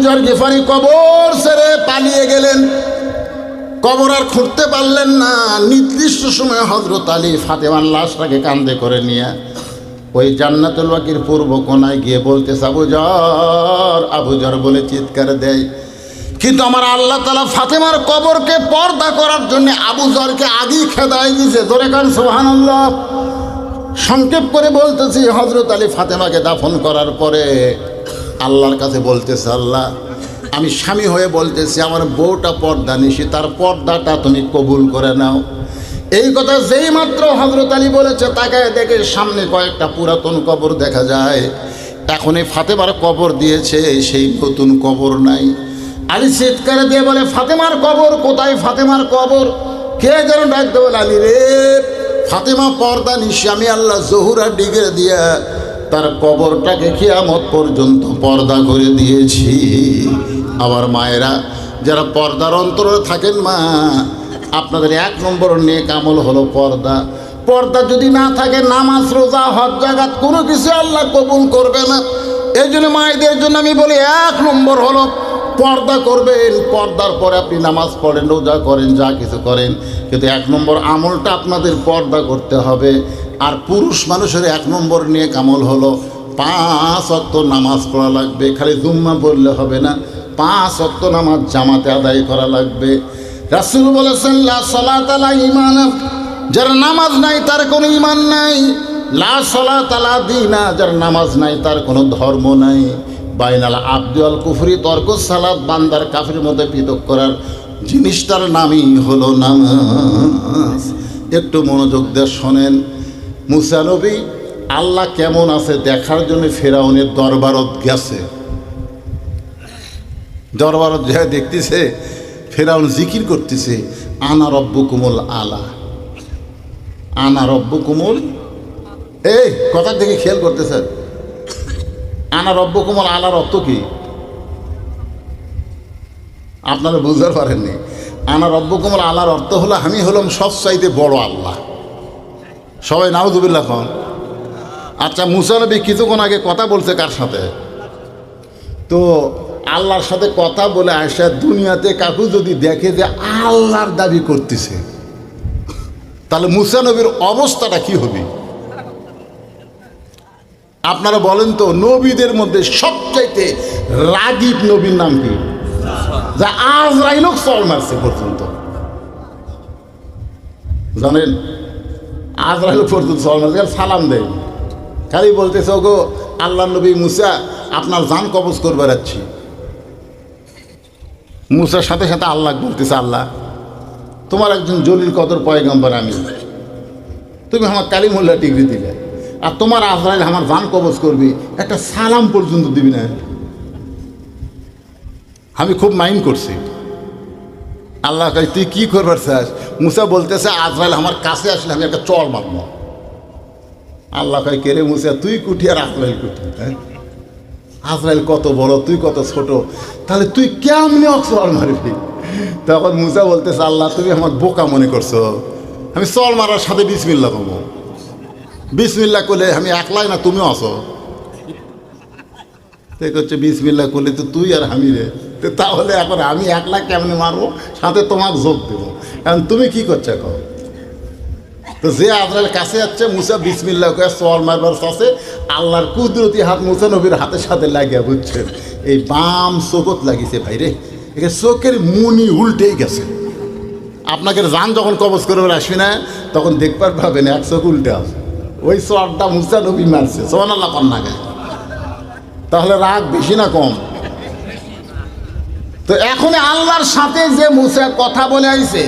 যর গিফারি কবর ছেড়ে পালিয়ে গেলেন। কবর আর খুঁড়তে পারলেন না। নির্দিষ্ট সময়ে হযরত আলী ফাতেমার লাশটাকে কাঁধে করে নিয়ে ওই জান্নাতুল বাকির পূর্ব কোনায় গিয়ে বলতেছে আবু যর বলে চিৎকার দেয়। কিন্তু আমার আল্লাহ তাআলা ফাতেমার কবরকে পর্দা করার জন্য আবু যরকে আগেই খেদায় দিয়েছে। ধরে কান সুবহানাল্লাহ। সংক্ষেপ করে বলতেছি, হযরত আলী ফাতেমাকে দাফন করার পরে আল্লাহর কাছে বলতেছে, আল্লাহ আমি স্বামী হয়ে বলতেছি আমার বউটা পর্দা নিশি, তার পর্দাটা তুমি কবুল করে নাও। এই কথা যেই মাত্র হযরত আলী বলেছে, তাকায় দেখে সামনে কয়েকটা পুরাতন কবর দেখা যায়। এখন এই ফাতেমার কবর দিয়েছে, সেই নতুন কবর নাই। আলী চিৎকার দিয়ে বলে, ফাতেমার কবর কোথায়? ফাতেমার কবর কে যেন ডাকতে বলে, আলী রে ফাতেমা পর্দা নিশি, আমি আল্লাহ জহুরা ডিগে দিয়া তার কবরটাকে কিয়ামত পর্যন্ত পর্দা করে দিয়েছি। আবার মায়েরা যারা পর্দার অন্তরে থাকেন, মা আপনাদের 1 নম্বর নেক আমল হলো পর্দা। পর্দা যদি না থাকে নামাজ রোজা হজ জাকাত কোনো কিছু আল্লাহ কবুল করবে না। এই জন্য মায়েদের জন্য আমি বলি 1 নম্বর হলো পর্দা করবেন। পর্দার পরে আপনি নামাজ পড়েন, রোজা করেন, যা কিছু করেন, কিন্তু 1 নম্বর আমলটা আপনাদের পর্দা করতে হবে। আর পুরুষ মানুষের 1 নম্বর নেক আমল হলো 5 ওয়াক্ত নামাজ পড়া লাগবে। খালি জুম্মা পড়লে হবে না, 5 ওয়াক্ত নামাজ জামাতে আদায় করা লাগবে। রাসূল বলেছেন, লা সালাত আলা ঈমান, যার নামাজ নাই তার কোনো ঈমান নাই। লা সালাত আলা দীনা, যার নামাজ নাই তার কোনো ধর্ম নাই। বাইনাল আবদি ওয়াল কুফরি তরকুস সালাত, বান্দার কাফিরের মধ্যে পৃথক করার জিনিসটার নামই হলো নামাজ। একটু মনোযোগ দিয়ে শোনেন। মুসা নবী আল্লাহ কেমন আছে দেখার জন্য ফেরাউনের দরবারত গেছে। দরবারত যা দেখতেছে, ফেরাউন জিকির করতেছে, আনা রব্বুকুমুল আলা, আনা রব্বুকুমুল। এই কথার দিকে খেয়াল করতেছেন, আনা রব্বুকুমুল আলার অর্থ কি আপনারা বুঝতে পারেননি? আনা রব্বুকুমুল আলার অর্থ হলো আমি হলাম সবচাইতে বড় আল্লাহ। সবাই নাউযুবিল্লাহ খান। আচ্ছা, মুসা নবী কিছুক্ষণ আগে কথা বলছে কার সাথে? তো আল্লাহর সাথে কথা বলে আসা দুনিয়াতে কাকু যদি দেখে যে আল্লাহর দাবি করতেছে, তাহলে মুসা নবীর অবস্থাটা কি হবে? আপনারা বলেন তো, নবীদের মধ্যে সবচাইতে রাগীব নবীর নাম কি? যা আজরাইলও চল মারছে পর্যন্ত, জানেন? আজরাইল পর্যন্ত চল মারছে, সালাম দেয়, খালি বলতেছে, ওগো আল্লাহ নবী মুসা আপনার জান কবজ করবে যাচ্ছি। মুসার সাথে সাথে আল্লাহ বলতেছে, আল্লাহ তোমার একজন জলিল কদর পয়গম্বর আমি, তুমি আমার কালিমুল্লাহ ডিগ্রি দিলে, আর তোমার আজরাইল আমার জান কবজ করবি, একটা সালাম পর্যন্ত দিবি না? আমি খুব মাইন্ড করছি। আল্লাহ কয়, তুই কি করবার চাস? মুসা বলতেছে, আজরাইল আমার কাছে আসলে আমি একটা চল মারব। আল্লাহ কয়, কে রে মুসা, তুই কুটি আর আজরাইল কুটি? হ্যাঁ, আজরাইল কত বড়, তুই কত ছোট, তাহলে তুই কেমনি চল মারবি? তখন মুসা বলতেছে, আল্লাহ তুমি আমার বোকা মনে করছো, আমি চল মারার সাথে বিসমিল্লাহ করবো। বিসমিল্লাহ করলে আমি একলাই না, তুমিও আসো। হচ্ছে বিসমিল্লাহ করলে তো তুই আর আমি রে, তাহলে এখন আমি একলা কেমনে মারবো, সাথে তোমাকে যোগ দেবো। এখন তুমি কি করছো এখন? তো যে আজরাইল কাছে যাচ্ছে, মুসা বিসমিল্লাহ করে চল মারবার চাষে আল্লাহর কুদরতি হাত মুসা নবীর হাতের সাথে লাগিয়া, বুঝছেন? এই বাম চোখত লাগিয়েছে ভাই রে, এখানে চোখের মুনি উল্টেই গেছে। আপনাকে জান যখন কবজ করে আসবি না, তখন দেখবার পাবেন এক চোখ উল্টে আছে। ওই চরটা মুসা নবী মারছে, সুবহানাল্লাহ পান্না গায়ে। তাহলে রাগ বেশি না কম? তো এখন আল্লাহর সাথে যে মুসা কথা বলে আইছে,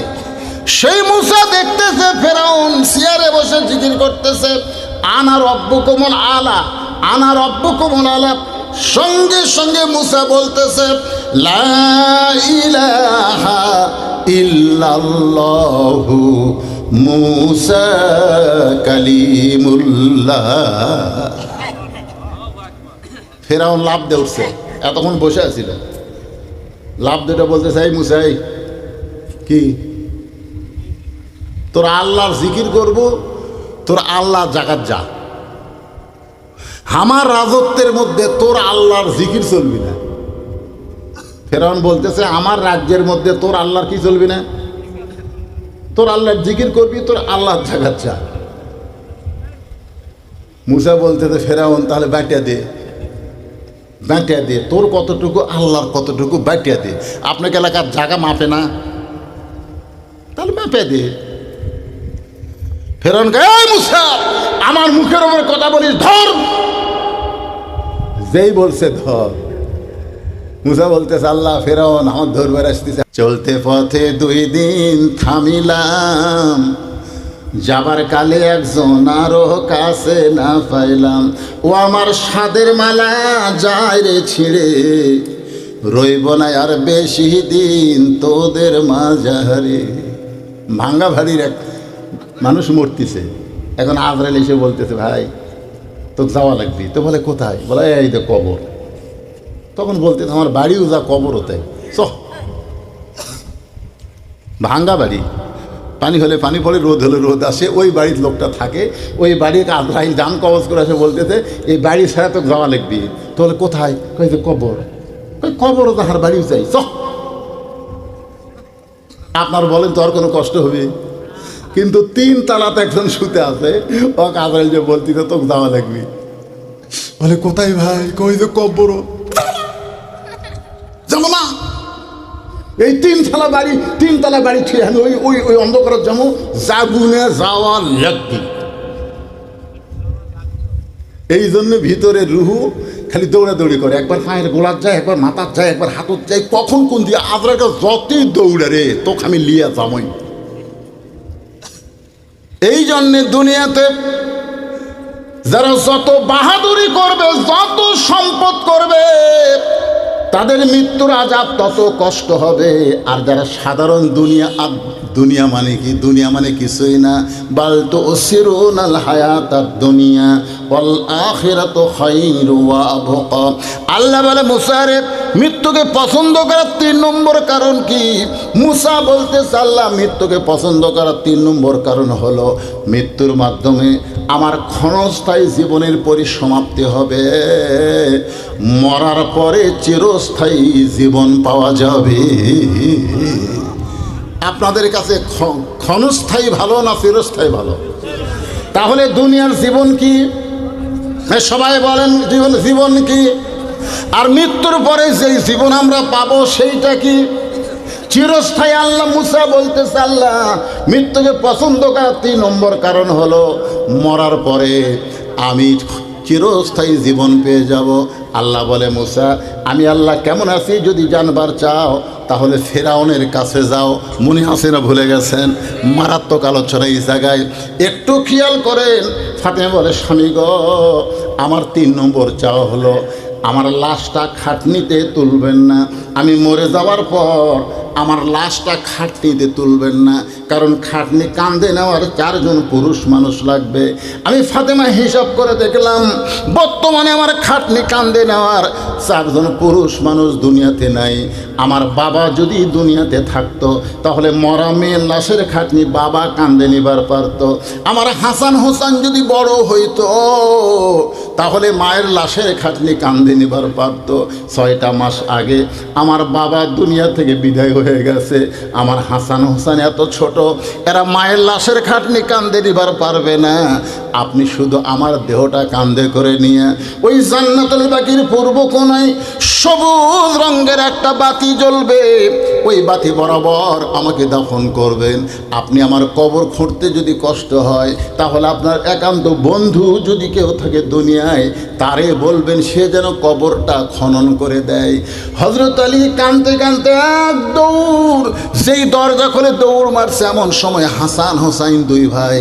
সেই মুসা দেখতেছে ফেরাউন চেয়ারে বসে জিকির করতেছে, আনা রব্বুকুমুল আলা, আনা রব্বুকুমুল আলা। সঙ্গে সঙ্গে মুসা বলতেছে, লা ইলাহা ইল্লাল্লাহু মুসা কালিমুল্লাহ। ফেরাউন লাভ দিয়ে উঠছে, এতক্ষণ বসে আছিল, লাভ দিয়ে বলতে চাই, মুসাই কি তোর আল্লাহর জিকির করবো, তোর আল্লাহ জাগাত যা, আমার রাজত্বের মধ্যে তোর আল্লাহর জিকির চলবি না। ফেরাউন বলতেছে আমার রাজ্যের মধ্যে তোর আল্লাহর কি চলবি না, তোর আল্লাহর জিকির করবি, তোর আল্লাহর জায়গা চা। মুসা বলতেছে ফেরাউন তাহলে বাটিয়া দে, বাটিয়া দে, তোর কতটুকু আল্লাহর কতটুকু বাটিয়া দে। আপনাকে এলাকার জায়গা মাপে না, তাহলে মাপে দে। ফেরাউন কে এই মুসা আমার মুখের উপর কথা বলিস, ধর। যেই বলছে ধর, মুসা বলতেছে আল্লাহ ফেরাউন আমার ধরবার আসতেছে। চলতে পথে 2 দিন থামিলাম, যাবার কালে একজন আরো কাছে না পাইলাম। ও আমার সাদের মালা যায় রে ছিঁড়ে, রইব না আর বেশি দিন তোদের মাঝারে। ভাঙ্গা ভাড়ির এক মানুষ মরতেছে, এখন আজরাইল এসে বলতেছে ভাই তোকে যাওয়া লাগবে। তো বলে কোথায়? বলে এই তো কবর। তখন বলতেছে আমার বাড়িও যা কবর হতে চ। ভাঙ্গা বাড়ি, পানি হলে পানি পড়ে, রোদ হলে রোদ আসে, ওই বাড়ির লোকটা থাকে, ওই বাড়িকে আজরাইল দান কবজ করে আসে বলতেছে এই বাড়ি ছাড়া তো যাওয়া লাগবে। তাহলে কোথায়? কই যে কবর। ওই কবরও তাহার বাড়িও চাই চ। আপনার বলেন তো আর কোনো কষ্ট হবে? কিন্তু 3 তালাতে একজন শুতে আছে, ও আজরাইল যে বলতেছে তোকে যাওয়া লাগবে। বলে কোথায় ভাই? কই যে কবর। যাবো না, এই 3 তালা বাড়ি ছুঁয়ে আমি ওই ওই ওই অন্ধকারের যাবো, জাগুনে যাওয়া লাগবে। এই জন্য ভিতরে রুহু খালি দৌড়াদৌড়ি করে, একবার পায়ের গোলার যায়, একবার মাথার যায়, একবার হাতত যায়, কখন কোন দিয়ে আজরাইল যতই দৌড়ে রে তোকে আমি লিয়া যাবই। এই জন্যে দুনিয়াতে যারা যত বাহাদুরি করবে, যত সম্পদ করবে, তাদের মৃত্যুর আযাব তত কষ্ট হবে। আর যারা সাধারণ দুনিয়া মানে কি? দুনিয়া মানে কিছুই না। বাল তুসিরুনাল হায়াতাদ দুনিয়া ওয়াল আখিরাতু খায়রু ওয়া আবকা। আল্লাহ বলে মুসা রে মৃত্যুকে পছন্দ করার 3 নম্বর কারণ কি? মুসা বলতেছে আল্লাহ মৃত্যুকে পছন্দ করার 3 নম্বর কারণ হলো মৃত্যুর মাধ্যমে আমার ক্ষণস্থায়ী জীবনের পরিসমাপ্তি হবে, মরার পরে চিরস্থায়ী জীবন পাওয়া যাবে। আপনাদের কাছে ক্ষণস্থায়ী ভালো না চিরস্থায়ী ভালো? তাহলে দুনিয়ার জীবন কি? সবাই বলেন জীবন কি? আর মৃত্যুর পরে যেই জীবন আমরা পাবো সেইটা কি? চিরস্থায়ী। আল্লাহ মুসা বলতেছে আল্লাহ মৃত্যুকে পছন্দ করার 3 নম্বর কারণ হলো মরার পরে আমি চিরস্থায়ী জীবন পেয়ে যাব। আল্লাহ বলে মুসা আমি আল্লাহ কেমন আছি যদি জানবার চাও তাহলে ফেরাউনের কাছে যাও। মনে আছে না ভুলে গেছেন? মারাত্মক আলোচনা এই জায়গায় একটু খেয়াল করেন। ফাতেমা বলে স্বামী গো আমার 3 নম্বর চাওয়া হলো আমার লাশটা খাটনিতে তুলবেন না। আমি মরে যাওয়ার পর আমার লাশটা খাটনিতে তুলবেন না, কারণ খাটনি কাঁধে নেওয়ার 4 জন পুরুষ মানুষ লাগবে। আমি ফাতেমা হিসাব করে দেখলাম বর্তমানে আমার খাটনি কাঁধে নেওয়ার 4 জন পুরুষ মানুষ দুনিয়াতে নাই। আমার বাবা যদি দুনিয়াতে থাকতো তাহলে মরা মেয়ের লাশের খাটনি বাবা কাঁধে নিবার পারত। আমার হাসান হোসেন যদি বড় হইতো তাহলে মায়ের লাশের খাটনি কাঁধে নিবার পারত। 6টা মাস আগে আমার বাবা দুনিয়া থেকে বিদায় হয়ে গেছে। আমার হাসান হোসেন এত ছোট, এরা মায়ের লাশের খাটনি কাঁধে নিবার পারবে না। আপনি শুধু আমার দেহটা কাঁধে করে নিয়ে ওই জান্নাতুল বাকির পূর্ব কোণায় সবুজ রঙের একটা বাতি জ্বলবে, ওই বাতি বরাবর আমাকে দাফন করবেন। আপনি আমার কবর খুঁড়তে যদি কষ্ট হয় তাহলে আপনার একান্ত বন্ধু যদি কেউ থাকে দুনিয়ায় তারে বলবেন সে যেন কবরটা খনন করে দেয়। হযরত আলী কাঁদতে কাঁদতে এক দৌড়, যেই দরজা খুলে দৌড় মারছে এমন সময় হাসান হোসাইন 2 ভাই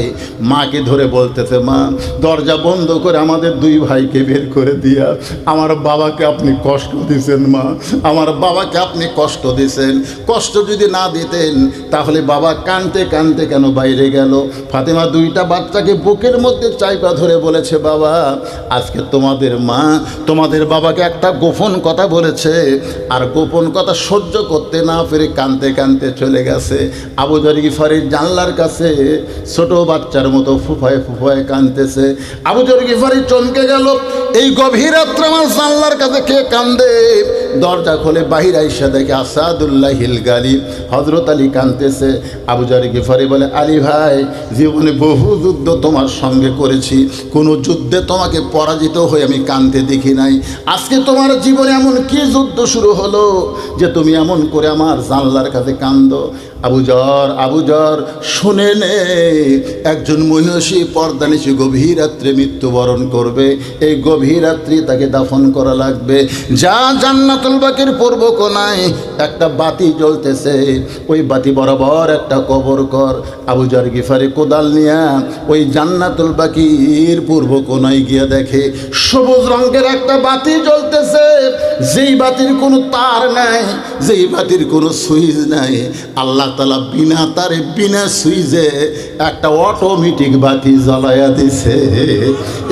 মাকে ধরে বলতেছে মা দরজা বন্ধ করে আমাদের 2 ভাইকে বের করে দিয়া আমার বাবাকে আপনি কষ্ট দিয়েছেন মা, আমার বাবাকে আপনি কষ্ট দিয়েছেন। কষ্ট যদি না দিতেন তাহলে বাবা কাঁদতে কাঁদতে কেন বাইরে গেল? ফাতেমা 2টা বাচ্চাকে বুকের মধ্যে চাইপা ধরে বলেছে বাবা আজকে তোমাদের মা তোমাদের বাবাকে একটা গোপন কথা বলেছে, আর গোপন কথা সহ্য করতে না পেরে কাঁদতে কাঁদতে চলে গেছে। আবু যর গিফারির জানলার কাছে ছোট বাচ্চার মতো ফুফায় ফুফায় কাঁদতেছে। আবু যর গিফারি চমকে গেল, এই গভীর রাত্রে আমার জানলার কাছে কে কান্দে? দরজা খোলে, বাহির আইসা দেখে আসাদুল্লাহিল গালিব, হযরত আলী কাঁদতেছে। আবু যর গিফারি বলে, আলী ভাই, জীবনে বহু যুদ্ধ তোমার সঙ্গে করেছি, কোনো যুদ্ধে তোমাকে পরাজিত হয়ে আমি কাঁদতে দেখি নাই। আজকে তোমার জীবনে এমন কি যুদ্ধ শুরু হলো যে তুমি এমন করে আমার জানলার কাছে কান্দো? আবু যর শুনে নে, একজন মহিষী পর্দানিশী গভীর রাত্রে মৃত্যুবরণ করবে। এই গভীর রাত্রি তাকে দাফন করা লাগবে। যা জান্নাতুল বাকির পূর্ব কোণায় একটা বাতি জ্বলতেছে, ওই বাতি বরাবর একটা কবর কর। আবু যর গিফারি কোদাল নিয়া ওই জান্নাতুল বাকির পূর্ব কোণায় গিয়ে দেখে সবুজ রঙের একটা বাতি জ্বলতেছে, যেই বাতির কোনো তার নাই, যেই বাতির কোনো সুইচ নাই। আল্লাহ তাআলা বিনা তারে বিনা সুইচে একটা অটোমেটিক বাতি জ্বালায়া দিছে।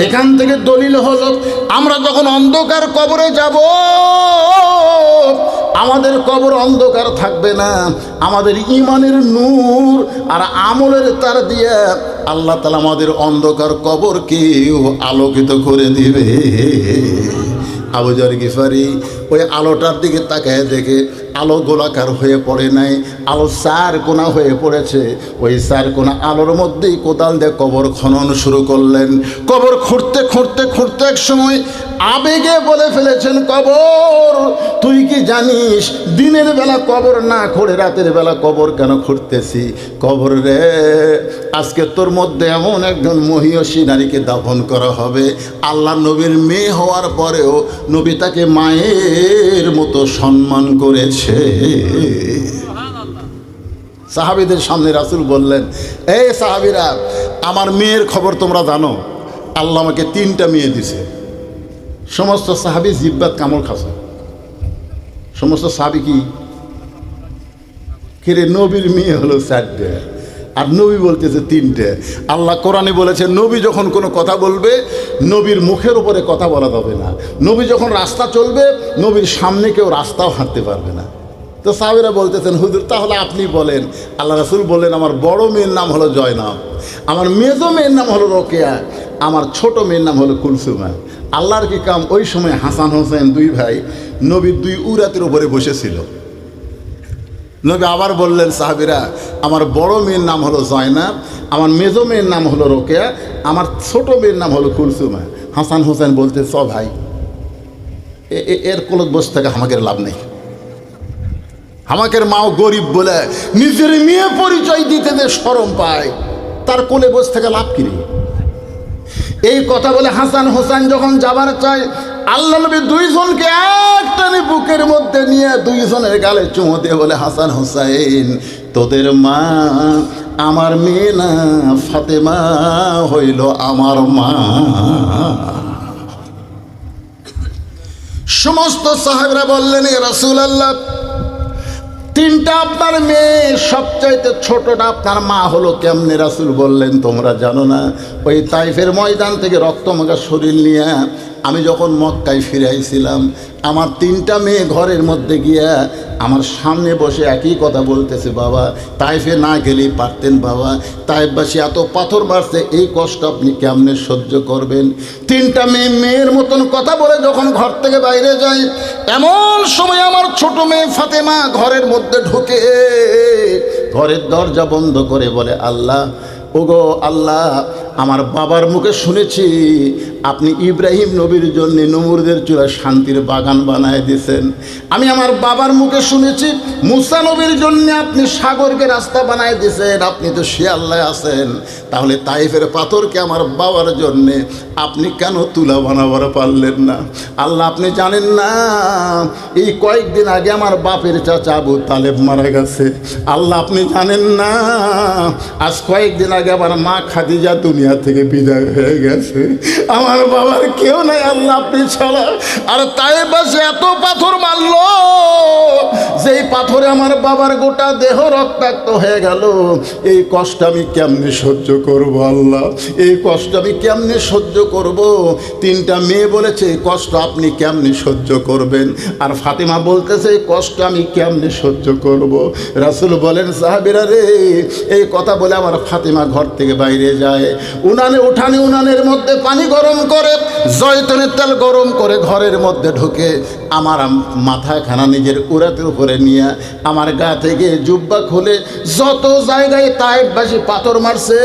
এখান থেকে দলিল হলো, আমরা যখন অন্ধকার কবরে যাব, আমাদের কবর অন্ধকার থাকবে না। আমাদের ঈমানের নূর আর আমলের তার দিয়ে আল্লাহ তাআলা আমাদের অন্ধকার কবরকেও আলোকিত করে দিবে। আবু যর গিফারি ওই আলোটার দিকে তাকায় দেখে আলো গোলাকার হয়ে পড়ে নাই, আলো চার কোনা হয়ে পড়েছে। ওই চার কোনা আলোর মধ্যেই কোদাল দিয়ে কবর খনন শুরু করলেন। কবর খুঁড়তে খুঁড়তে খুঁড়তে এক সময় আবেগে বলে ফেলেছেন, কবর তুই কি জানিস দিনের বেলা কবর না খুঁড়ে রাতের বেলা কবর কেন খুঁড়তেছি? কবর রে, আজকে তোর মধ্যে এমন একজন মহিয়সী নারীকে দাফন করা হবে, আল্লাহ নবীর মেয়ে হওয়ার পরেও নবী তাকে মায়ের মতো সম্মান করেছে। সাহাবীদের সামনে রাসূল বললেন, এই সাহাবীরা, আমার মেয়ের খবর তোমরা জানো? আল্লাহ আমাকে 3টা মেয়ে দিছে। সমস্ত সাহাবী জিব্বাত কামড় খাচ্ছে। সমস্ত সাহাবী কি রে, নবীর মেয়ে হলো 4টে আর নবী বলতেছে 3টে। আল্লাহ কোরআনে বলেছে, নবী যখন কোনো কথা বলবে, নবীর মুখের উপরে কথা বলা যাবে না। নবী যখন রাস্তা চলবে, নবীর সামনে কেউ রাস্তাও হাঁটতে পারবে না। তো সাহাবীরা বলতেছেন, হুজুর তাহলে আপনি বলেন। আল্লাহ রাসূল বললেন, আমার বড় মেয়ের নাম হলো জয়নাব, আমার মেজো মেয়ের নাম হলো রোকেয়া, আমার ছোট মেয়ের নাম হলো কুলসুমা। আল্লাহর কি কাম, ওই সময় হাসান হোসেন 2 ভাই নবীর 2 উরাতের উপরে বসেছিল। নবী আবার বললেন, সাহাবীরা, আমার বড় মেয়ের নাম হলো জয়নাব, আমার মেজো মেয়ের নাম হলো রোকেয়া, আমার ছোট মেয়ের নাম হলো কুলসুমা। হাসান হোসেন বলতে, ভাই এর কোলত বসে থাকে আমাদের লাভ নেই। আমাদের মাও গরিব বলে নিজের মেয়ে পরিচয় দিতে যে শরম পায়, তার কোলে বসে থেকে লাভ কি? এই কথা বলে হাসান হোসেন যখন যাবার চায়, আল্লাহ নবী 2 জনকে একটানে বুকের মধ্যে নিয়ে 2 জনের গালে চুমো দিয়ে বলে, হাসান হোসেন, তোদের মা আমার মেয়ে না, ফাতেমা হইল আমার মা। সমস্ত সাহাবীরা বললেন, ইয়া রাসূলুল্লাহ, 3টা আপনার মেয়ে, সবচাইতে ছোটটা আপনার মা হলো কেমনে? রাসূল বললেন, তোমরা জানো না, ওই তাইফের ময়দান থেকে রক্তমাখা শরীর নিয়ে আমি যখন মক্কায় ফিরে আইছিলাম, আমার 3টা মেয়ে ঘরের মধ্যে গিয়া আমার সামনে বসে একই কথা বলতেছে, বাবা তাইফে না গেলেই পারতেন, বাবা তাইফবাসী এত পাথর মারছে, এই কষ্ট আপনি কেমনে সহ্য করবেন? 3টা মেয়ের মতন কথা বলে যখন ঘর থেকে বাইরে যাই, এমন সময় আমার ছোট মেয়ে ফাতেমা ঘরের মধ্যে ঢুকে ঘরের দরজা বন্ধ করে বলে, আল্লাহ, ওগো আল্লাহ, আমার বাবার মুখে শুনেছি আপনি ইব্রাহিম নবীর জন্য নমরুদের চূড়ায় শান্তির বাগান বানায় দিয়েছেন। আমি আমার বাবার মুখে শুনেছি মুসা নবীর জন্য আপনি সাগরকে রাস্তা বানায় দিয়েছেন। আপনি তো সে আল্লাহ আছেন, তাহলে তাইফের পাথরকে আমার বাবার জন্যে আপনি কেন তুলা বানাবার পারলেন না? আল্লাহ, আপনি জানেন না, এই কয়েকদিন আগে আমার বাপের চাচা আবু তালেব মারা গেছে। আল্লাহ, আপনি জানেন না, আজ কয়েকদিন আগে আমার মা খাদিজা দুনিয়া থেকে বিদায় হয়ে গেছে। আমার বাবার কেউ নাই আল্লাহ, আপনি ছাড়া। আর তাই বাসে এত পাথর মারলো, যেই পাথরে আমার বাবার গোটা দেহ রক্তাক্ত হয়ে গেল। এই কষ্ট আমি কেমনে সহ্য করব আল্লাহ? এই কষ্ট আমি কেমনে সহ্য করব? 3টা মেয়ে বলেছে এই কষ্ট আপনি কেমনে সহ্য করবেন? আর ফাতেমা বলতেছে এই কষ্ট আমি কেমনে সহ্য করব? রাসূল বলেন, সাহাবীরা রে, এই কথা বলে আমার ফাতেমা ঘর থেকে বাইরে যায়, উনানের মধ্যে পানি গরম করে, জয়তুনের তেল গরম করে ঘরের মধ্যে ঢুকে আমার মাথাখানা নিজের উরাতের উপরে নিয়ে আমার গা থেকে জুব্বা খুলে যত জায়গায় তায়েফবাসী পাথর মারছে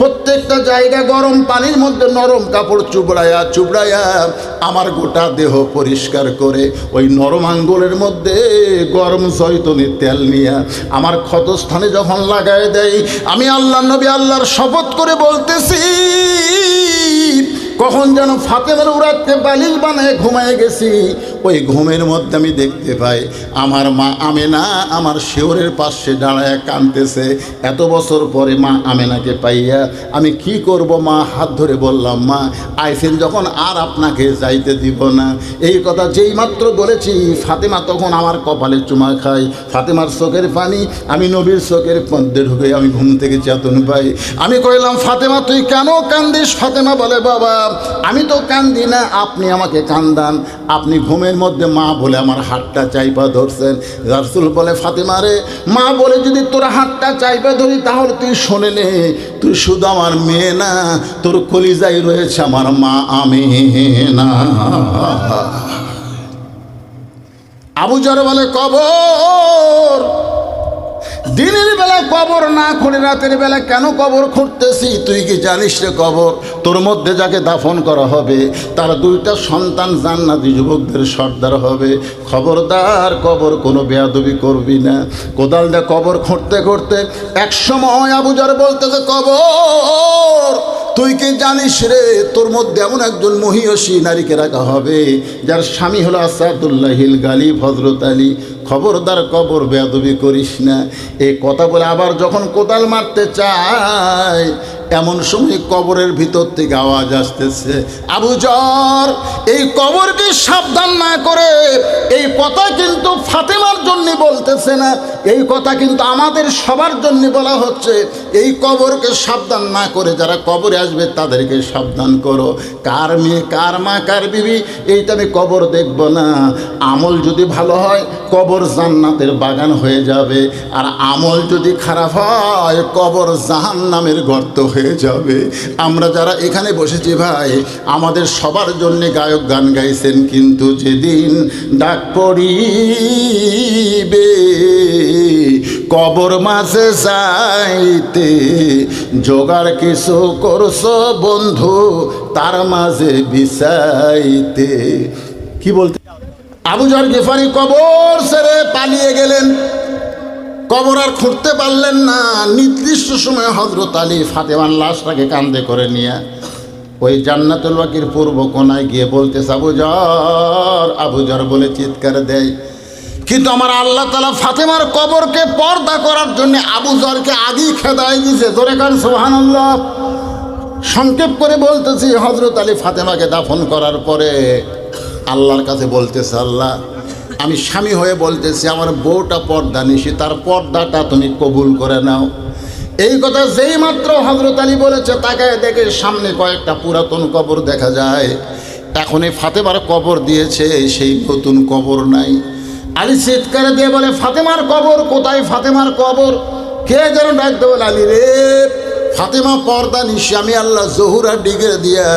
প্রত্যেকটা জায়গা গরম পানির মধ্যে নরম কাপড় চুবড়াইয়া আমার গোটা দেহ পরিষ্কার করে ওই নরম আঙ্গুলের মধ্যে গরম জয়তুনের তেল নিয়ে আমার ক্ষতস্থানে যখন লাগায় দেয়, আমি আল্লাহ নবী আল্লাহর শপথ করে বলতেছি, কখন যেন ফাতেমার উরাতকে বালিশ বানায় ঘুমায় গেছি, ওই ঘুমের মধ্যে আমি দেখতে পাই আমার মা আমেনা আমার শিওরের পাশে দাঁড়ায় কাঁদতেছে। এত বছর পরে মা আমেনাকে পাইয়া আমি কি করব? মা হাত ধরে বললাম, মা আইসেন যখন আর আপনাকে যাইতে দিব না। এই কথা যেই মাত্র বলেছি ফাতেমা তখন আমার কপালে চুমা খায়। ফাতেমার চোখের পানি আমি নবীর চোখের মধ্যে ঢুকে আমি ঘুম থেকে চেতন পাই। আমি কইলাম, ফাতেমা তুই কেন কান্দিস? ফাতেমা বলে, বাবা আমি তো কান্দি না, আপনি আমাকে কান্দান। আপনি ঘুমের মধ্যে মা বলে আমার হাতটা চাইপা ধরছেন। রাসূল বলে, ফাতেমা রে, মা বলে যদি তোর হাতটা চাইপা ধরি তাহলে তুই শোনে নে, তুই শুধু আমার মেয়ে না, তোর কলিজায় রয়েছে আমার মা আমেনা। আবু যর বলে, কবর দিনের বেলা কবর না খুঁড়ে রাতের বেলা কেন কবর খুঁড়তেছি? তুই কি জানিস রে কবর তোর মধ্যে যাকে দাফন করা হবে তার দুইটা সন্তান জান্নাতি যুবকদের সর্দার হবে। খবরদার কবর কোনো বেয়াদবি করবি না। কোদাল দিয়ে কবর খুঁড়তে খুঁড়তে এক সময় আবু যর বলতেছে, কবর তুই কি জানিস রে তোর মধ্যে এমন একজন মহিয়সী নারীকে রাখা হবে যার স্বামী হলো আসাদুল্লাহিল গালিব হযরত আলী। খবরদার কবর বেয়াদবি করিস না। এই কথা বলে আবার যখন কোদাল মারতে চায় এমন সময় কবরের ভিতর থেকে আওয়াজ আসতেছে, আবু যর এই কবরকে সাবধান না করে, এই কথা কিন্তু ফাতেমার জন্য বলতেছে না, এই কথা কিন্তু আমাদের সবার জন্য বলা হচ্ছে। এই কবরকে সাবধান না করে যারা কবরে আসবে তাদেরকে সাবধান করো। কার মেয়ে কার মা কার বিবি এইটা আমি কবর দেখব না। আমল যদি ভালো হয় কবর জান্নাতের বাগান হয়ে যাবে, আর আমল যদি খারাপ হয় কবর জাহান্নামের গর্ত হয়ে যাবে। আমরা যারা এখানে বসেছি ভাই, আমাদের সবার জন্য গায়ক গান গাইছেন, কিন্তু যেদিন ডাক পড়িবে কবর মাঝে যাইতে, জোগাড় কিছু করছো বন্ধু তার মাঝে বিছাইতে। কি বলতে? আবু যর গিফারি কবর ছেড়ে পালিয়ে গেলেন। কবর আর খুঁড়তে পারলেন না। নির্দিষ্ট সময়ে হযরত আলী ফাতেমার লাশটাকে কাঁধে করে নিয়ে ওই জান্নাতুল বাকির পূর্ব কোনায় গিয়ে বলতেছে, আবু যর বলে চিৎকার দেয়। কিন্তু আমার আল্লাহ তাআলা ফাতেমার কবরকে পর্দা করার জন্য আবু যরকে আগেই খেদায় দিয়েছে। ধরে কান সুবহানাল্লাহ। সংক্ষেপ করে বলতেছি, হযরত আলী ফাতেমাকে দাফন করার পরে আল্লাহর কাছে বলতেছে, আল্লাহ আমি স্বামী হয়ে বলতেছি আমার বউটা পর্দা নিশি, তার পর্দাটা তুমি কবুল করে নাও। এই কথা যেই মাত্র হযরত আলী বলেছে তাকায় দেখে সামনে কয়েকটা পুরাতন কবর দেখা যায়। এখন এই ফাতেমার কবর দিয়েছে, সেই নতুন কবর নাই। আলী চিৎকার দিয়ে বলে, ফাতেমার কবর কোথায়? ফাতেমার কবর কে যেন ডাকতে বলে, আলী রে ফাতেমা পর্দা নিশি, আমি আল্লাহ জহুরা ডিগে দিয়া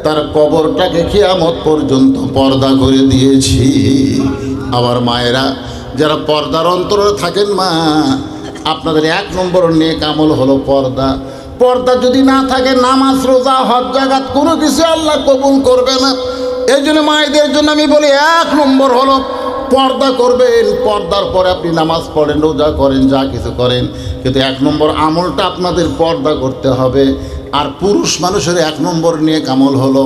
তার কবরটাকে কিয়ামত পর্যন্ত পর্দা করে দিয়েছি। আবার মায়েরা যারা পর্দার অন্তরে থাকেন, মা আপনাদের 1 নম্বর নেক আমল হলো পর্দা। পর্দা যদি না থাকে নামাজ রোজা হজ জাকাত কোনো কিছু আল্লাহ কবুল করবে না। এই জন্য মায়েদের জন্য আমি বলি 1 নম্বর হলো পর্দা করবেন। পর্দার পরে আপনি নামাজ পড়েন, রোজা করেন, যা কিছু করেন, কিন্তু 1 নম্বর আমলটা আপনাদের পর্দা করতে হবে। আর পুরুষ মানুষের 1 নম্বর নেক আমল হলো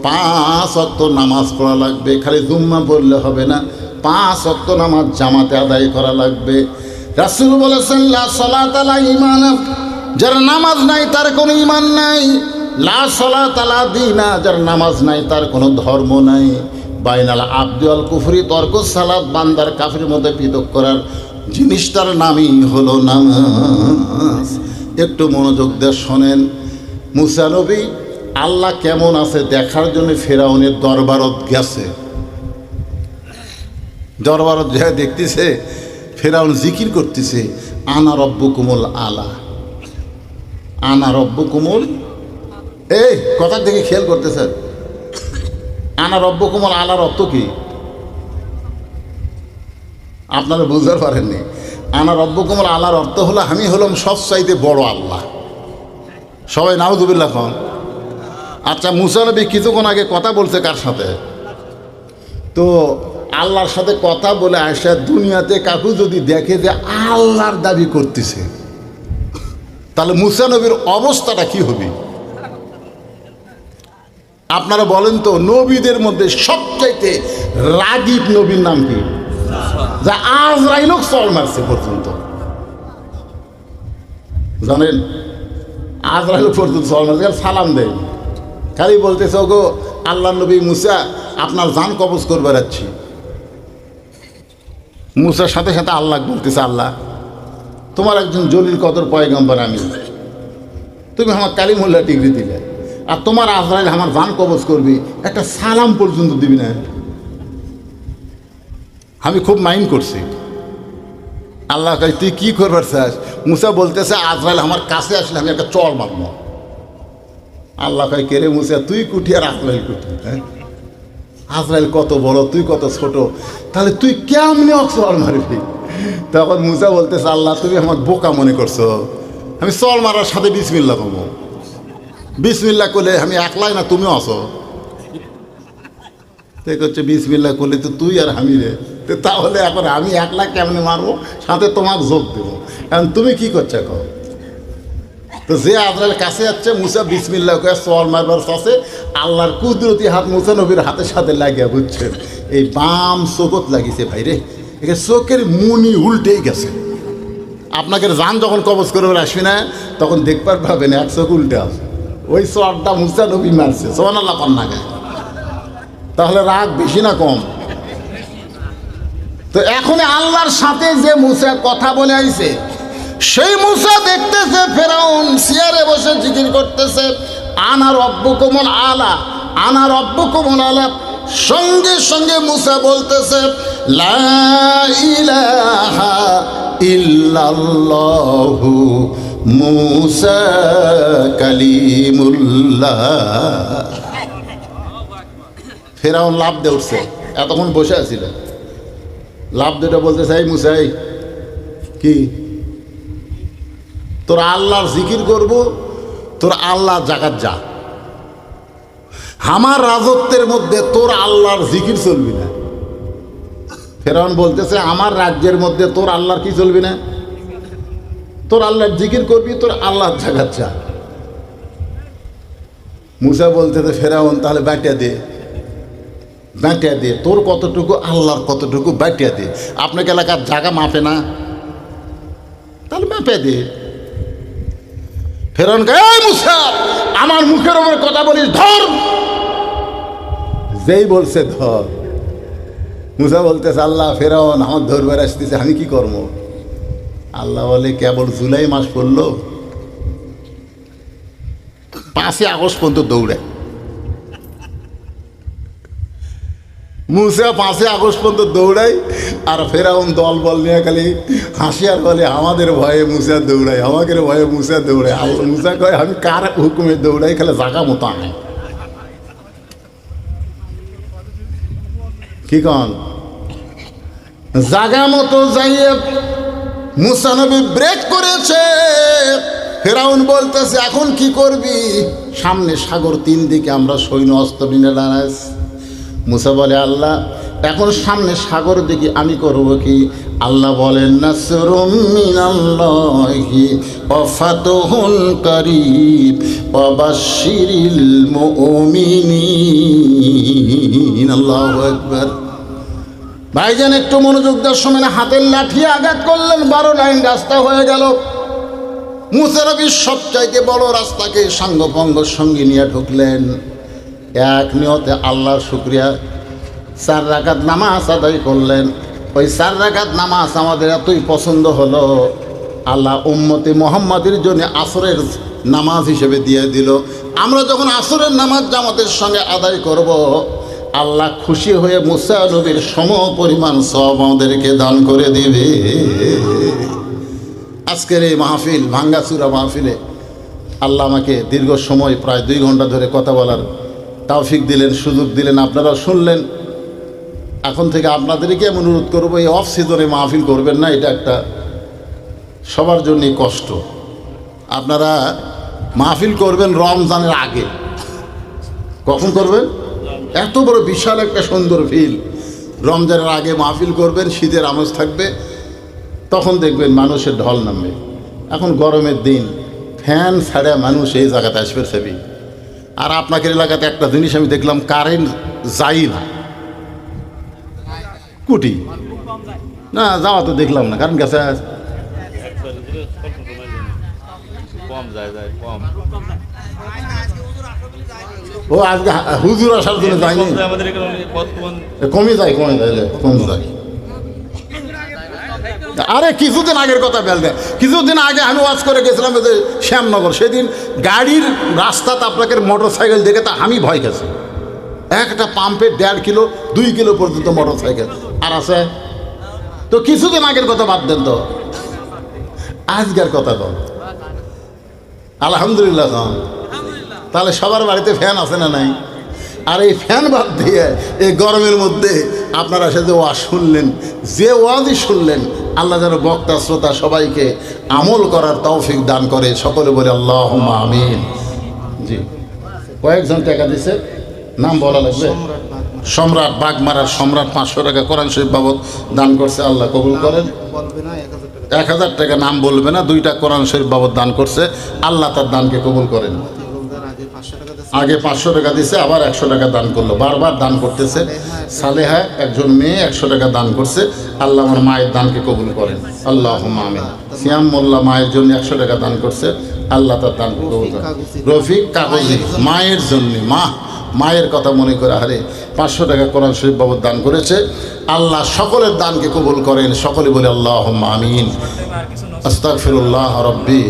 5 ওয়াক্ত নামাজ পড়া লাগবে। খালি জুম্মা পড়লে হবে না, 5 ওয়াক্ত নামাজ জামাতে আদায় করা লাগবে। রাসূল বলেছেন, লা সালাত আলা ঈমান, যার নামাজ নাই তার কোনো ঈমান নাই। লা সালাত আলা দীনা, যার নামাজ নাই তার কোনো ধর্ম নাই। বাইনাল আবদি ওয়াল কুফরি তরকুস সালাত, বান্দার কাফির মধ্যে পৃথক করার জিনিসটার নামই হলো নামাজ। একটু মনোযোগ দিয়ে শোনেন। মুসা নবী আল্লাহ কেমন আছে দেখার জন্য ফেরাউনের দরবারত গেছে। দরবারত যা দেখতেছে ফেরাউন জিকির করতেছে, আনা রব্বুকুমুল আলা, আনা রব্বুকুমুল, এই কথার দিকে খেয়াল করতেছেন। আনা রব্বুকুমুল আলার অর্থ কি? আপনারা বুঝতে পারেননি। আনা রব্বুকুম আল্লাহর অর্থ হলো আমি হলাম সবচাইতে বড় আল্লাহ। সবাই নাউযুবিল্লাহ খান। আচ্ছা, মুসা নবী কিছুক্ষণ আগে কথা বলছে কার সাথে? তো আল্লাহর সাথে কথা বলে আসা দুনিয়াতে কাকু যদি দেখে যে আল্লাহর দাবি করতেছে, তাহলে মুসা নবীর অবস্থাটা কি হবে? আপনারা বলেন তো, নবীদের মধ্যে সবচাইতে রাগীব নবীর নাম কি? যা আজরাইল চল মারছে পর্যন্ত, জানেন? আজরাইল পর্যন্ত চল মারছে, সালাম দেয়, খালি বলতেছে ওগো আল্লাহ নবী মুসা আপনার জান কবজ করবে যাচ্ছি। মুসার সাথে সাথে আল্লাহ বলতেছে, আল্লাহ তোমার একজন জলিল কদর পয়গম্বর আমি, তুমি আমার কালিমুল্লাহ ডিগ্রি দিলে, আর তোমার আজরাইল আমার জান কবজ করবি, একটা সালাম পর্যন্ত দিবি না? আমি খুব মাইন্ড করছি। আল্লাহ কয় তুই কি করবার চাস? মুসা বলতেছে আজরাইল আমার কাছে আসলে আমি একটা চর মারব। আল্লাহ কয় কে রে মুসা, তুই কুঠি আর আজরাইল কুঠি? হ্যাঁ, আজরাইল কত বড়, তুই কত ছোট, তাহলে তুই কেমনে চর মারবি? তখন মুসা বলতেছে আল্লাহ তুমি আমার বোকা মনে করছো, আমি চর মারার সাথে বিসমিল্লাহ করবো। বিসমিল্লাহ করলে আমি একলাই না তুমিও আসো? হচ্ছে বিসমিল্লাহ করলে তো তুই আর আমি রে, তাহলে এখন আমি একলা কেমনে মারবো, সাথে তোমাকে যোগ দেবো, কারণ তুমি কি করছো এখন? তো যে আজরাইল কাছে যাচ্ছে, মুসা বিসমিল্লাহ করে চর মারবার চাষে আল্লাহর কুদরতি হাত মুসা নবীর হাতের সাথে লাগিয়া, বুঝছেন? এই বাম চোখত লাগিয়েছে ভাই রে, এখানে চোখের মুনি উল্টেই গেছে। আপনাকে জান যখন কবজ করে আসবি না, তখন দেখবার পাবেন এক চোখ উল্টে আছে। ওই চরটা মুসা নবী মারছে, সুবহানাল্লাহ কন্যা গায়ে। তাহলে রাগ বেশি না কম? তো এখন আল্লাহর সাথে যে মুসা কথা বলে আইছে, সেই মুসা দেখতেছে ফেরাউন চেয়ারে বসে জিকির করতেছে আনা রব্বুকুমুল আলা, আনা রব্বুকুমুল আলা। সঙ্গে সঙ্গে মুসা বলতেছে লা ইলাহা ইল্লাল্লাহু মুসা কালিমুল্লাহ। ফেরাউন লাভ দিয়ে উঠছে, এতক্ষণ বসে আছিল, লাভ দিয়ে বলতেছে এই মুসাই কি তোর আল্লাহর জিকির করবো, তোর আল্লাহ জাগাত যা, আমার রাজত্বের মধ্যে তোর আল্লাহর জিকির চলবি না। ফেরাউন বলতেছে আমার রাজ্যের মধ্যে তোর আল্লাহর কি চলবি না? তোর আল্লাহর জিকির করবি, তোর আল্লাহর জাগাত যা। মুসা বলতেছে ফেরাউন তাহলে বাটিয়া দে, বাটিয়া দে, তোর কতটুকু আল্লাহর কতটুকু বাটিয়া দে। আপনাকে এলাকার জায়গা মাপে না, তাহলে মাপে দে। ফেরাউন কয় এই মুসা আমার মুখের উপরে কথা বলিস, ধর। যেই বলছে ধর, মুসা বলতেছে আল্লাহ ফেরাউন আমার ধরবার আসতেছে, আমি কি করব? আল্লাহ বলে কেবল জুলাই মাস পড়লো, 5 আগস্ট পর্যন্ত দৌড়ায়। মুসা 5 আগস্ট পর্যন্ত দৌড়ায়, আর ফেরাউন দল বল নিয়ে খালি হাসি আর বলে আমাদের ভয়ে মুসা দৌড়ায়, আমাদের ভয়ে মুসা দৌড়ায়। আল্লাহ মুসা কয় আমি কার হুকুমে দৌড়াই, খালি জাগা মতো আনে। কি কন? জাগা মতো যাইয়ে মুসা নবী ব্রেক করেছে। ফেরাউন বলতেছে এখন কি করবি? সামনে সাগর, 3 দিকে আমরা সৈন্য অস্ত্র নিয়ে দাঁড়াইছি। মুসা বলে আল্লাহ এখন সামনে সাগর দিকে আমি করব কি? আল্লাহ বলেন নাসরুম মিনাল্লাহি ওয়া ফাতহুন কারীব ওয়া বাশশিরিল মুমিনিন। আল্লাহু আকবার। ভাইজান একটু মনোযোগ দেওয়ার সময় হাতের লাঠি আঘাত করলেন, 12 লাইন রাস্তা হয়ে গেল। মুসা নবী সবচাইতে বড় রাস্তাকে সাঙ্গভঙ্গ সঙ্গে নিয়ে ঢুকলেন। এক নিয়তে আল্লাহর শুকরিয়া 4 রাকাত নামাজ আদায় করলেন। ওই 4 রাকাত নামাজ আমাদের এতই পছন্দ হলো, আল্লাহ উম্মতে মুহাম্মাদের জন্য আসরের নামাজ হিসেবে দিয়ে দিল। আমরা যখন আসরের নামাজ জামাতের সঙ্গে আদায় করব, আল্লাহ খুশি হয়ে মুসা নবীর সম পরিমাণ সওয়াব আমাদেরকে দান করে দিবে। আজকের এই মাহফিল, ভাঙ্গাচুরা মাহফিলে আল্লাহ আমাকে দীর্ঘ সময় প্রায় 2 ঘন্টা ধরে কথা বলার তৌফিক দিলেন, সুযোগ দিলেন। আপনারা শুনলেন এখন থেকে আপনাদেরকে আমি অনুরোধ করবো, এই অফ সিজনে মাহফিল করবেন না, এটা একটা সবার জন্যই কষ্ট। আপনারা মাহফিল করবেন রমজানের আগে। কখন করবেন? এত বড় বিশাল একটা সুন্দর ফিল, রমজানের আগে মাহফিল করবেন, শীতের আমেজ থাকবে, তখন দেখবেন মানুষের ঢল নামবে। এখন গরমের দিন, ফ্যান ছাড়া মানুষ এই জায়গাতে আসবে সেবি। আর আপনাদের এলাকাতে একটা জিনিস আমি দেখলাম, কারেন্ট যাই না, কুটি না যাওয়া তো দেখলাম না, কারণ গেছে ও আজকে হুজুর আসার জন্য যায়নি, কমে যায় কমে যায় কমে যায়। আরে কিছুদিন আগের কথা বলবে, কিছুদিন আগে আমি ওয়াজ করে গেছিলাম শ্যামনগর, সেদিন গাড়ির রাস্তাতে আপনাকে মোটর সাইকেল দেখে তা আমি ভয় গেছি। একটা পাম্পে 1.5 কিলো 2 কিলো পর্যন্ত মোটর সাইকেল আর আছে। তো কিছুদিন আগের কথা বাদ দেন, তো আজকের কথা তো আলহামদুলিল্লাহ। তাহলে সবার বাড়িতে ফ্যান আছে না নাই? আর এই ফ্যান বাদ দিয়ে এই গরমের মধ্যে আপনারা সে যে ওয়াজ শুনলেন, যে ওয়াজই শুনলেন, আল্লাহ যেন বক্তা শ্রোতা সবাইকে আমল করার তৌফিক দান করে। সকলে বলে আল্লাহুম্মা আমিন। জি, কয়েকজন টাকা দিছে, নাম বলা লাগবে? সম্রাট বাগমারার সম্রাট 500 টাকা কোরআন শরীফ বাবদ দান করছে, আল্লাহ কবুল করেন। 1000 টাকা নাম বলবে না, 2টা কোরআন শরীফ বাবদ দান করছে, আল্লাহ তার দানকে কবুল করেন। আগে 500 টাকা দিছে, আবার 100 টাকা দান করলো, বারবার দান করতেছে। সালেহা একজন মেয়ে 100 টাকা দান করছে, আল্লাহ আমার মায়ের দানকে কবুল করেন, আল্লাহুম্মা আমিন। সিয়াম মোল্লা মায়ের জন্য 100 টাকা দান করছে, আল্লাহ তার দানকে কবুল করেন। রফিক কাগজি মায়ের জন্য, মায়ের কথা মনে করে আরে 500 টাকা কোরআন শরীফ বাবদ দান করেছে, আল্লাহ সকলের দানকে কবুল করেন। সকলে বলে আল্লাহুম্মা আমিন। আস্তাগফিরুল্লাহ রাব্বি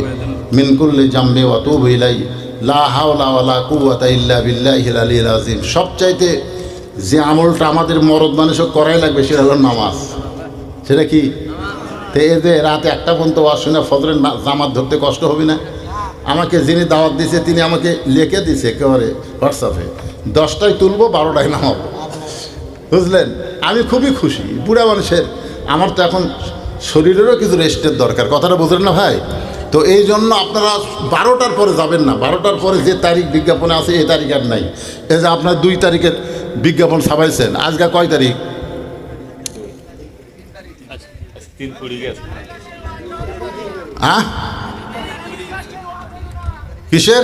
মিন কুল্লি জামবি ওয়া আতুবু ইলাইহি লা হাওলা ওয়ালা কুওয়াতা ইল্লা বিল্লাহিল আলিয়্যিল আযীম। সবচাইতে যে আমলটা আমাদের মরদ মানুষও করাই লাগবে সেটা হলো নামাজ। সেটা কি? তো এই যে রাতে 1টা পর্যন্ত ওয়াজ শুনে ফজরের জামাত ধরতে কষ্ট হবে না? আমাকে যিনি দাওয়াত দিয়েছে তিনি আমাকে লিখে দিয়েছে একেবারে হোয়াটসঅ্যাপে, 10টায় তুলবো 12টায় নামাবো, বুঝলেন? আমি খুবই খুশি। বুড়া মানুষের, আমার তো এখন শরীরেরও কিছু রেস্টের দরকার, কথাটা বুঝলেন না ভাই? তো এই জন্য আপনারা 12টার পরে যাবেন না। 12টার পরে যে তারিখ বিজ্ঞাপনে আছে এই তারিখ আর নাই। এই যে আপনার 2 তারিখের বিজ্ঞাপন ছাপাইছেন, আজকে কয় তারিখ? হ্যাঁ, কিসের?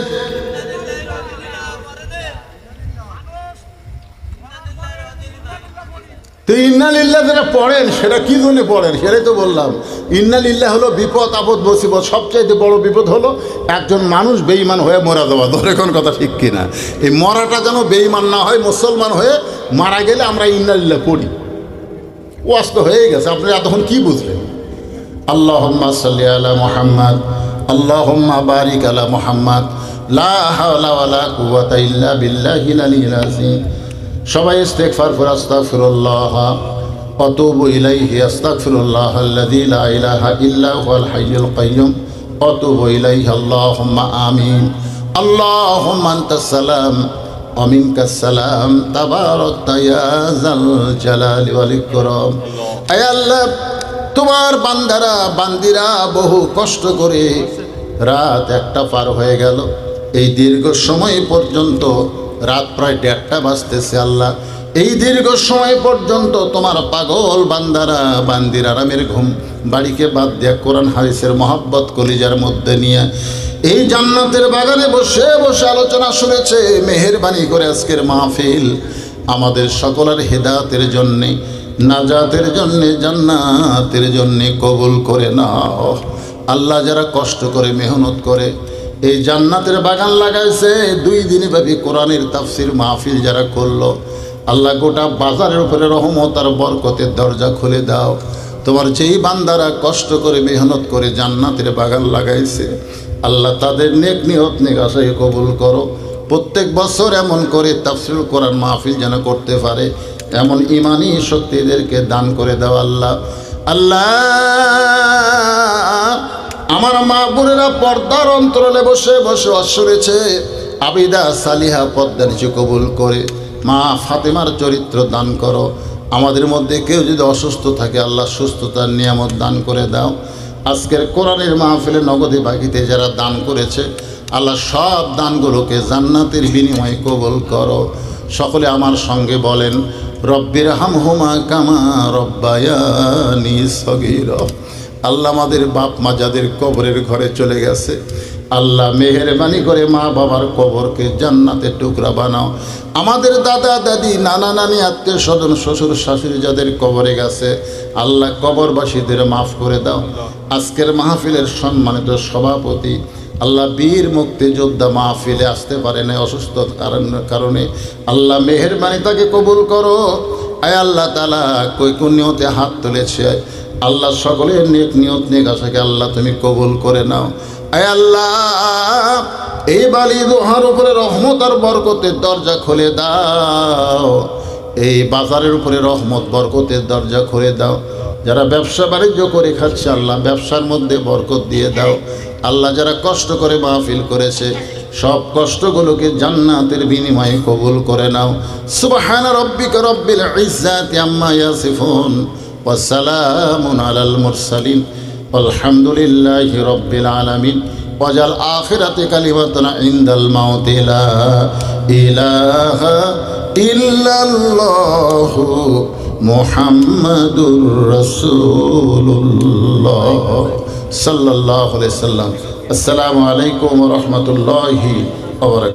তো ইন্নালিল্লাহ যেটা পড়েন সেটা কি জন্য পড়েন সেটাই তো বললাম। ইন্নালিল্লাহ হলো বিপদ আপদ মুসিবত, সবচাইতে বড় বিপদ হলো একজন মানুষ বেঈমান হয়ে মরা যাওয়া। ধরে কোন কথা ঠিক কিনা? এই মরাটা যেন বেঈমান না হয়, মুসলমান হয়ে মারা গেলে আমরা ইন্নালিল্লাহ পড়ি। ওয়াজ তো হয়ে গেছে, আপনি এতক্ষণ কি বুঝলেন? আল্লাহুম্মা সাল্লি আলা মুহাম্মাদ, আল্লাহুম্মা বারিক আলা মুহাম্মাদ, লা হাওলা ওয়ালা কুওয়াতা ইল্লা বিল্লাহিল আলিয়্যিল আযীম। সবাই ইস্তেগফার করে আস্তাগফিরুল্লাহ ওয়া আতুবু ইলাইহি, আস্তাগফিরুল্লাহ আল্লাযী লা ইলাহা ইল্লা হুয়াল হাইয়ুল কাইয়্যুম ওয়া আতুবু ইলাইহি। আল্লাহুম্মা আমিন। আল্লাহুম্মা আনতাস সালাম ওয়া মিনকাস সালাম, তাবারাকতা ইয়া যাল জালালি ওয়াল ইকরাম। আয় আল্লাহ, তোমার বান্দারা বান্দিরা বহু কষ্ট করে রাত 1টা পার হয়ে গেল, এই দীর্ঘ সময় পর্যন্ত রাত প্রায় 1:30 বাজতেছে। আল্লাহ, এই দীর্ঘ সময় পর্যন্ত তোমার পাগল বান্দারা বান্দির আরামের ঘুম বাড়িকে বাদ দিয়া কোরআন হাদিসের মহব্বত কলিজার মধ্যে নিয়ে এই জান্নাতের বাগানে বসে বসে আলোচনা শুনেছে। মেহেরবানি করে আজকের মাহফিল আমাদের সকলের হেদায়েতের জন্যে, নাজাতের জন্যে, জান্নাতের জন্যে কবুল করে নাও। আল্লাহ, যারা কষ্ট করে মেহনত করে এই জান্নাতের বাগান লাগাইছে, 2 দিনব্যাপী কোরআনের তাফসির মাহফিল যারা করলো, আল্লাহ গোটা বাজারের উপরে রহমত আর বরকতের দরজা খুলে দাও। তোমার যেই বান্দারা কষ্ট করে মেহনত করে জান্নাতের বাগান লাগাইছে, আল্লাহ তাদের নেক নিয়ত নেক আশায় কবুল করো। প্রত্যেক বছর এমন করে তাফসির কোরআন মাহফিল যেন করতে পারে, এমন ইমানি শক্তি এদেরকে দান করে দাও আল্লাহ। আল্লাহ, আমার মা বোনেরা পর্দার অন্তরালে বসে বসে শুনেছে, আবিদা সালিহা পর্দা নিচে কবুল করে মা ফাতেমার চরিত্র দান করো। আমাদের মধ্যে কেউ যদি অসুস্থ থাকে আল্লাহ সুস্থতার নিয়ামত দান করে দাও। আজকের কোরআনের মাহফিলে নগদে বাকিতে যারা দান করেছে আল্লাহ সব দানগুলোকে জান্নাতের বিনিময়ে কবুল করো। সকলে আমার সঙ্গে বলেন, রব্বির হামহুমা কামা রব্বায়ানি সগীরা। আল্লাহ আমাদের বাপ মা যাদের কবরের ঘরে চলে গেছে, আল্লাহ মেহেরবানি করে মা বাবার কবরকে জান্নাতের টুকরা বানাও। আমাদের দাদা দাদি নানা নানি আত্মীয় স্বজন শ্বশুর শাশুড়ি যাদের কবরে গেছে আল্লাহ কবরবাসীদের মাফ করে দাও। আজকের মাহফিলের সম্মানিত সভাপতি আল্লাহ বীর মুক্তিযোদ্ধা মাহফিলে আসতে পারে না অসুস্থ কারণে, আল্লাহ মেহেরবানি তাকে কবুল করো। আয় আল্লাহ তাআলা কই কোন নিয়তে হাত তুলেছে আল্লাহ সকলের নেক নিয়ত নেক আশাকে আল্লাহ তুমি কবুল করে নাও। আয় আল্লাহ এই বালি দোহার উপরে রহমত আর বরকতের দরজা খুলে দাও। এই বাজারের উপরে রহমত বরকতের দরজা খুলে দাও। যারা ব্যবসা বাণিজ্য করে খাচ্ছে আল্লাহ ব্যবসার মধ্যে বরকত দিয়ে দাও। আল্লাহ যারা কষ্ট করে মাহফিল করেছে সব কষ্টগুলোকে জান্নাতের বিনিময়ে কবুল করে নাও। সুবহানা রাব্বিকা রব্বিল ইজ্জাতি আম্মা ইয়াসিফুন ওয়া সালামুন আলাল মুরসালিন আলহামদুলিল্লাহি রাব্বিল আলামিন। ওয়াজাল আখিরাতি কালিমাতুনা ইনদাল মাউতি লা ইলাহা ইল্লাল্লাহু মুহাম্মাদুর রাসূলুল্লাহ সাল্লাল্লাহু আলাইহি সাল্লাম। আসসালামু আলাইকুম ওয়া রাহমাতুল্লাহি ওয়া বারাকাতুহু।